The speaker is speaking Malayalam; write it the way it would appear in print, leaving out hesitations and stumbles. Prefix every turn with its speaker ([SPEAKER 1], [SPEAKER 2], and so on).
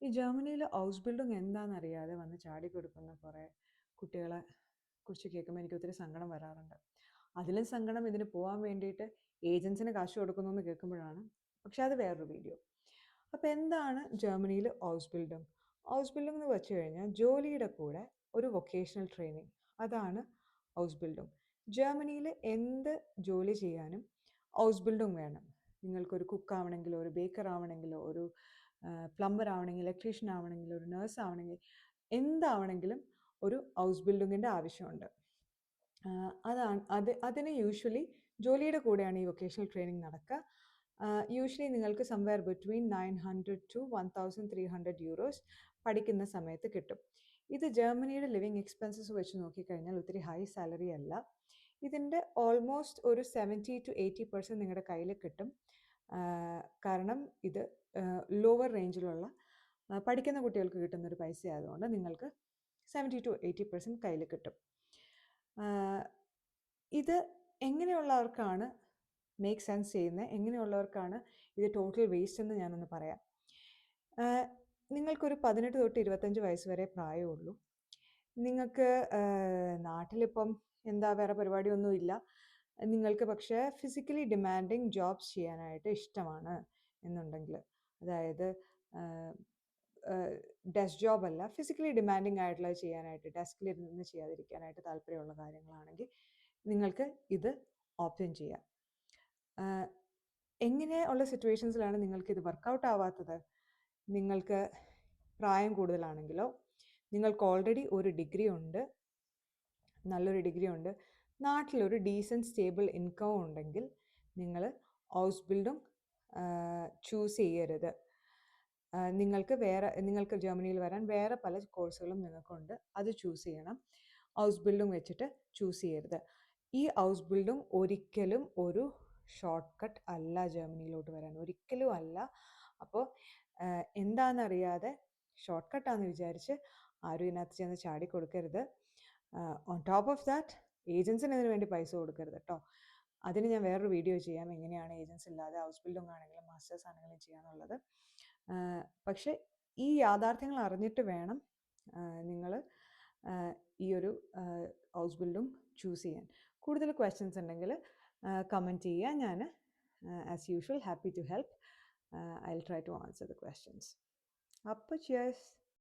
[SPEAKER 1] ഈ ജർമ്മനിയിൽ ഹൗസ് ബിൽഡിംഗ് എന്താണെന്നറിയാതെ വന്ന് ചാടിക്കൊടുക്കുന്ന കുറേ കുട്ടികളെ കുറിച്ച് കേൾക്കുമ്പോൾ എനിക്ക് ഒത്തിരി സങ്കടം വരാറുണ്ട്. അതിലും സങ്കടം ഇതിന് പോകാൻ വേണ്ടിയിട്ട് ഏജൻസിന് കാശ് കൊടുക്കുന്നു എന്ന് കേൾക്കുമ്പോഴാണ്. പക്ഷെ അത് വേറൊരു വീഡിയോ. അപ്പോൾ എന്താണ് ജർമ്മനിയിൽ ഹൗസ് ബിൽഡിംഗ്? ഹൗസ് ബിൽഡിംഗ് എന്ന് വെച്ച് കഴിഞ്ഞാൽ ജോലിയുടെ കൂടെ ഒരു വൊക്കേഷണൽ ട്രെയിനിങ്, അതാണ് ഹൗസ് ബിൽഡിംഗ്. ജർമ്മനിയിൽ എന്ത് ജോലി ചെയ്യാനും ഹൗസ് ബിൽഡിംഗ് വേണം. നിങ്ങൾക്കൊരു കുക്ക് ആവണമെങ്കിലോ ഒരു ബേക്കർ ആവണമെങ്കിലോ ഒരു പ്ലംബർ ആവണമെങ്കിൽ ഇലക്ട്രീഷ്യൻ ആവണമെങ്കിൽ ഒരു നേഴ്സ് ആവണമെങ്കിൽ എന്താവണമെങ്കിലും ഒരു ഹൗസ് ബിൽഡിങ്ങിൻ്റെ ആവശ്യമുണ്ട്. അതിന് യൂഷ്വലി ജോലിയുടെ കൂടെയാണ് ഈ വൊക്കേഷണൽ ട്രെയിനിങ് നടക്കുക. യൂഷ്വലി നിങ്ങൾക്ക് സംവെയർ ബിറ്റ്വീൻ 900 to 1300 euros പഠിക്കുന്ന സമയത്ത് കിട്ടും. ഇത് ജർമ്മനിയുടെ ലിവിങ് എക്സ്പെൻസസ് വെച്ച് നോക്കിക്കഴിഞ്ഞാൽ ഒത്തിരി ഹൈ സാലറി അല്ല. ഇതിൻ്റെ ഓൾമോസ്റ്റ് ഒരു 70 to 80% നിങ്ങളുടെ കയ്യിൽ കിട്ടും. കാരണം ഇത് ലോവർ റേഞ്ചിലുള്ള പഠിക്കുന്ന കുട്ടികൾക്ക് കിട്ടുന്നൊരു പൈസ ആയതുകൊണ്ട് നിങ്ങൾക്ക് 70 to 80% കയ്യിൽ കിട്ടും. ഇത് എങ്ങനെയുള്ളവർക്കാണ് മേക്ക് സെൻസ് ചെയ്യുന്നത്, എങ്ങനെയുള്ളവർക്കാണ് ഇത് ടോട്ടൽ വേസ്റ്റ് എന്ന് ഞാനൊന്ന് പറയാം. നിങ്ങൾക്കൊരു 18 തൊട്ട് 25 വയസ്സ് വരെ പ്രായമുള്ളൂ. നിങ്ങൾക്ക് നാട്ടിലിപ്പം എന്താ വേറെ പരിപാടിയൊന്നുമില്ല. നിങ്ങൾക്ക് പക്ഷേ ഫിസിക്കലി ഡിമാൻഡിങ് ജോബ്സ് ചെയ്യാനായിട്ട് ഇഷ്ടമാണ് എന്നുണ്ടെങ്കിൽ, അതായത് ഡെസ്ക് ജോബ് അല്ല, ഫിസിക്കലി ഡിമാൻഡിങ് ആയിട്ടുള്ള ചെയ്യാനായിട്ട്, ഡെസ്കിലിരുന്ന് ചെയ്യാതിരിക്കാനായിട്ട് താല്പര്യമുള്ള കാര്യങ്ങളാണെങ്കിൽ നിങ്ങൾക്ക് ഇത് ഓപ്ഷൻ ചെയ്യാം. എങ്ങനെയുള്ള സിറ്റുവേഷൻസിലാണ് നിങ്ങൾക്കിത് വർക്കൗട്ട് ആവാത്തത്? നിങ്ങൾക്ക് പ്രായം കൂടുതലാണെങ്കിലോ, നിങ്ങൾക്ക് ഓൾറെഡി ഒരു ഡിഗ്രി ഉണ്ട്, നല്ലൊരു ഡിഗ്രി ഉണ്ട്, നാട്ടിലൊരു ഡീസൻറ്റ് സ്റ്റേബിൾ ഇൻകം ഉണ്ടെങ്കിൽ നിങ്ങൾ ഹൗസ് ബിൽഡിംഗ് ചൂസ് ചെയ്യരുത്. നിങ്ങൾക്ക് ജർമ്മനിയിൽ വരാൻ വേറെ പല കോഴ്സുകളും നിങ്ങൾക്കുണ്ട്, അത് ചൂസ് ചെയ്യണം. ഹൗസ് ബിൽഡിംഗ് വെച്ചിട്ട് ചൂസ് ചെയ്യരുത്. ഈ ഹൗസ് ബിൽഡിംഗ് ഒരിക്കലും ഒരു ഷോർട്ട് കട്ട് അല്ല, ജർമ്മനിയിലോട്ട് വരാൻ ഒരിക്കലും അല്ല. അപ്പോൾ എന്താണെന്നറിയാതെ ഷോർട്ട് കട്ടാണെന്ന് വിചാരിച്ച് ആരും ഇതിനകത്ത് ചെന്ന് ചാടിക്കൊടുക്കരുത്. ഓൺ ടോപ്പ് ഓഫ് ദാറ്റ് ഏജൻസിന് ഇതിന് വേണ്ടി പൈസ കൊടുക്കരുത് കേട്ടോ. അതിന് ഞാൻ വേറൊരു വീഡിയോ ചെയ്യാം, എങ്ങനെയാണ് ഏജൻസി ഇല്ലാതെ ഹൗസ് ബിൽഡിംഗ് ആണെങ്കിലും മാസ്റ്റേഴ്സ് ആണെങ്കിലും ചെയ്യാന്നുള്ളത്. പക്ഷേ ഈ യാഥാർത്ഥ്യങ്ങൾ അറിഞ്ഞിട്ട് വേണം നിങ്ങൾ ഈ ഒരു ഹൗസ് ബിൽഡിംഗ് ചൂസ് ചെയ്യാൻ. കൂടുതൽ ക്വസ്റ്റ്യൻസ് ഉണ്ടെങ്കിൽ കമൻറ്റ് ചെയ്യുക. ഞാൻ as usual happy to help. I will try to answer the questions. അപ്പോൾ ചിയേഴ്സ്.